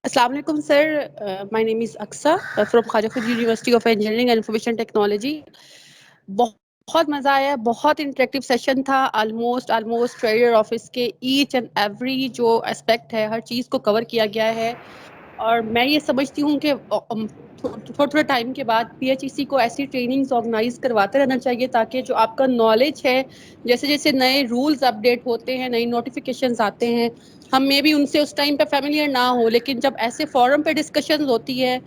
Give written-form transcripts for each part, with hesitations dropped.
السلام علیکم sir. My name is Aqsa from Khawaja Khalil university of engineering and information technology. بہت مزہ آیا, بہت انٹریکٹیو سیشن تھا. آلموسٹ ٹریڈر آفس کے ایچ اینڈ ایوری جو اسپیکٹ ہے ہر چیز کو کور کیا گیا ہے. اور میں یہ سمجھتی ہوں کہ تھوڑے ٹائم کے بعد پی ایچ ای سی کو ایسی ٹریننگز آرگنائز کرواتے رہنا چاہیے تاکہ جو آپ کا نالج ہے, جیسے جیسے نئے رولز اپڈیٹ ہوتے ہیں, نئی نوٹیفیکیشنز آتے ہیں, ہم میں بھی ان سے اس ٹائم پہ فیملیئر نہ ہو, لیکن جب ایسے فورم پہ ڈسکشن ہوتی ہے,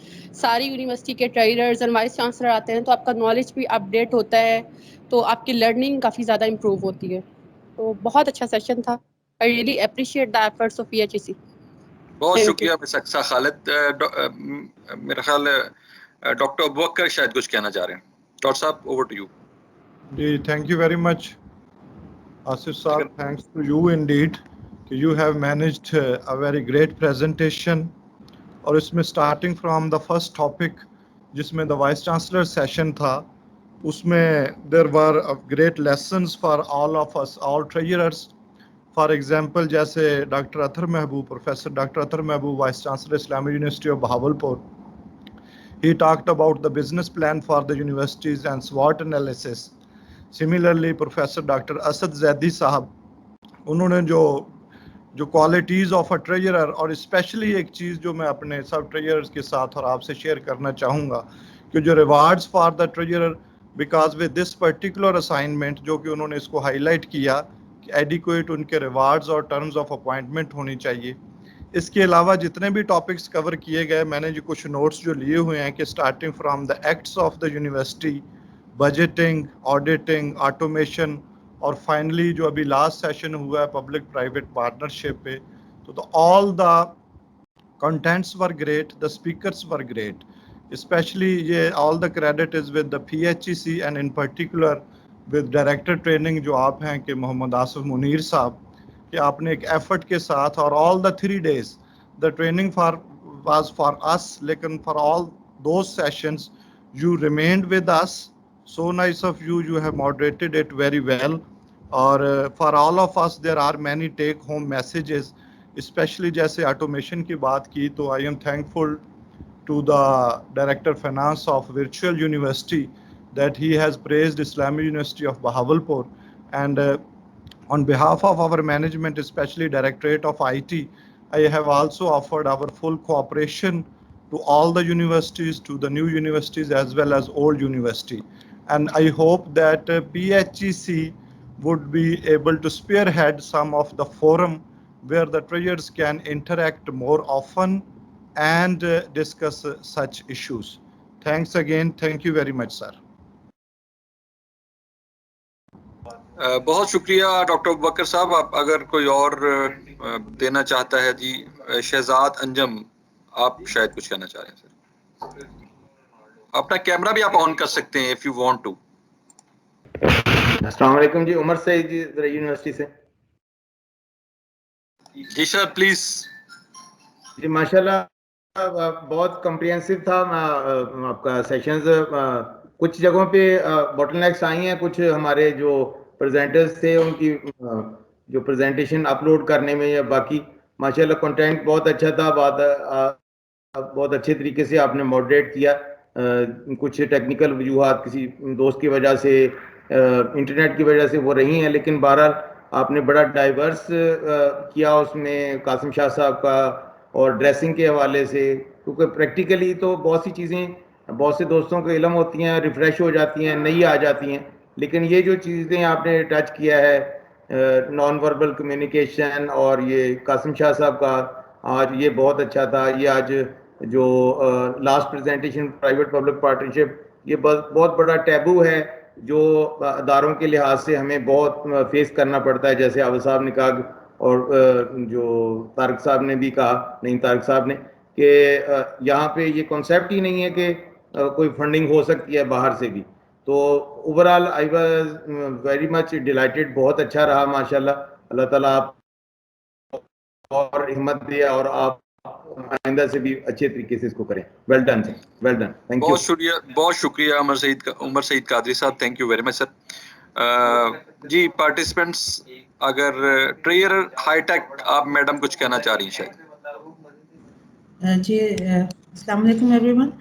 ساری یونیورسٹی کے ٹریڈرز اینڈ وائس چانسلر آتے ہیں, تو آپ کا نالج بھی اپڈیٹ ہوتا ہے, تو آپ کی لرننگ کافی زیادہ امپروو ہوتی ہے. تو بہت اچھا سیشن تھا. I really appreciate the efforts of P H E C. بہت شکریہ مس اقصا خالد. میرا خیال ہے ڈاکٹر ابوبکر شاید کچھ کہنا چاہ رہے ہیں. ڈاکٹر صاحب اوور ٹو یو. جی thank you very much Asif صاحب. تھینکس ٹو یو انڈیڈ کہ you have managed a very great presentation. اور اس میں starting from the first topic جس میں دا وائس چانسلر سیشن تھا, اس میں there were great lessons for all of us, all treasurers. For example جیسے doctor Athar Mahboob, professor doctor Athar Mahboob, vice chancellor Islamia university of Bahawalpur. He talked about the business plan for the universities and SWOT analysis. Similarly, Professor Dr. Asad Zaidi صاحب, انہوں نے جو qualities of اے ٹریجرر, اور especially ایک چیز جو میں اپنے سب ٹریجررز کے ساتھ اور آپ سے شیئر کرنا چاہوں گا کہ جو rewards for the treasurer, because with this particular assignment جو کہ انہوں نے اس کو ہائی لائٹ کیا کہ ایڈیکویٹ ان کے ریوارڈز اور ٹرمز آف اپوائنٹمنٹ ہونی چاہیے. اس کے علاوہ جتنے بھی ٹاپکس کور کیے گئے, میں نے جو کچھ نوٹس جو لیے ہوئے ہیں کہ starting from the acts of the university, budgeting, auditing, automation, اور فائنلی جو ابھی لاسٹ سیشن ہوا ہے پبلک پرائیویٹ پارٹنرشپ پہ, تو all the contents were great, the speakers were great. Especially یہ all the credit is with the P H E C and in particular with director training جو آپ ہیں کہ محمد آصف منیر صاحب, کہ آپ نے ایک ایفرٹ کے ساتھ, اور all the 3 days the training was for us, لیکن for all those sessions you remained with us. So nice of you, you have moderated it very well. اور for all of us there are many take home messages, especially جیسے automation کی بات کی, تو I am thankful to the director finance of virtual university that he has praised Islamic University of Bahawalpur. And on behalf of our management, especially Directorate of IT, I have also offered our full cooperation to all the universities, to the new universities as well as old university. And I hope that PHEC would be able to spearhead some of the forum where the treasurers can interact more often and discuss such issues. Thanks again. Thank you very much, sir. بہت شکریہ doctor Abubakar صاحب. آپ اگر کوئی اور دینا چاہتا ہے. جی شہزاد انجم, آپ شاید کچھ کہنا چاہ رہے ہیں سر. اپنا کیمرہ بھی آپ آن کر سکتے ہیں if you want to. السلام علیکم جی, عمر سعید جی یونیورسٹی سے. جی سر پلیز. جی ماشاءاللہ بہت کمپریہنسو تھا آپ کا سیشنز. کچھ جگہوں پہ باٹل نیکس آئی ہیں, کچھ ہمارے جو پریزنٹرز تھے ان کی جو پریزنٹیشن اپلوڈ کرنے میں, یا باقی ماشاءاللہ کنٹینٹ بہت اچھا تھا. بہت اچھے طریقے سے آپ نے ماڈریٹ کیا. کچھ ٹیکنیکل وجوہات کسی دوست کی وجہ سے, انٹرنیٹ کی وجہ سے وہ رہی ہیں, لیکن بہرحال آپ نے بڑا ڈائیورس کیا اس میں قاسم شاہ صاحب کا, اور ڈریسنگ کے حوالے سے, کیونکہ پریکٹیکلی تو بہت سی چیزیں بہت سے دوستوں کو علم ہوتی ہیں, ریفریش ہو جاتی ہیں, نئی آ جاتی ہیں, لیکن یہ جو چیزیں آپ نے ٹچ کیا ہے نان وربل کمیونیکیشن, اور یہ قاسم شاہ صاحب کا آج یہ بہت اچھا تھا. یہ آج جو last presentation private public partnership, یہ بہت بڑا ٹیبو ہے جو اداروں کے لحاظ سے ہمیں بہت فیس کرنا پڑتا ہے. جیسے عابد صاحب نے کہا, اور جو طارق صاحب نے بھی کہا, نہیں طارق صاحب نے, کہ یہاں پہ یہ کنسیپٹ ہی نہیں ہے کہ کوئی فنڈنگ ہو سکتی ہے باہر سے بھی. تو over all I was very much delighted, بہت اچھا رہا ماشاءاللہ. اللہ تعالیٰ آپ اور ہمت دے, اور آپ آئندہ سے بھی اچھے طریقے سے اس کو کریں. Well done sir, well done, thank you. بہت شکریہ عمر سعید قادری صاحب, thank you very much sir. جی پارٹیسپینٹس, اگر ٹریئر ہائی ٹیک آپ میڈم کچھ کہنا چاہ رہی ہیں شاید. Assalamu alaikum everyone.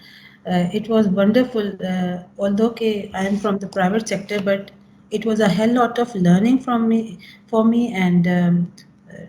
It was wonderful, although I am from the private sector, but it was a hell lot of learning for me, and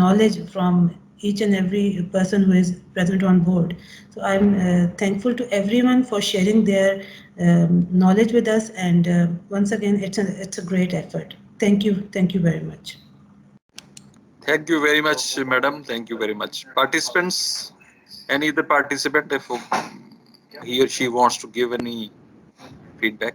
knowledge from each and every person who is present on board. So I'm thankful to everyone for sharing their knowledge with us, and once again it's a great effort. Thank you very much. Thank you very much, madam. Thank you very much. Participants, any other participant, if he or she wants to give any feedback?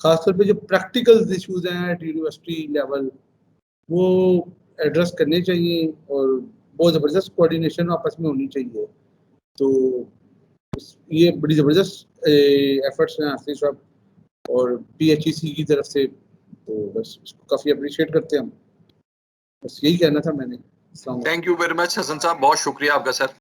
خاص طور پہ جو practical issues ہیں at university level وہ address کرنے چاہیے اور بہت زبردست کوآرڈینیشن آپس میں ہونی چاہیے. تو یہ بڑی زبردست ایفرٹس ہیں آصف صاحب اور PHEC کی طرف سے, تو بس اس کو کافی اپریشیٹ کرتے ہیں ہم. بس یہی کہنا تھا میں نے. تھینک یو ویری مچ حسن صاحب, بہت شکریہ آپ کا سر.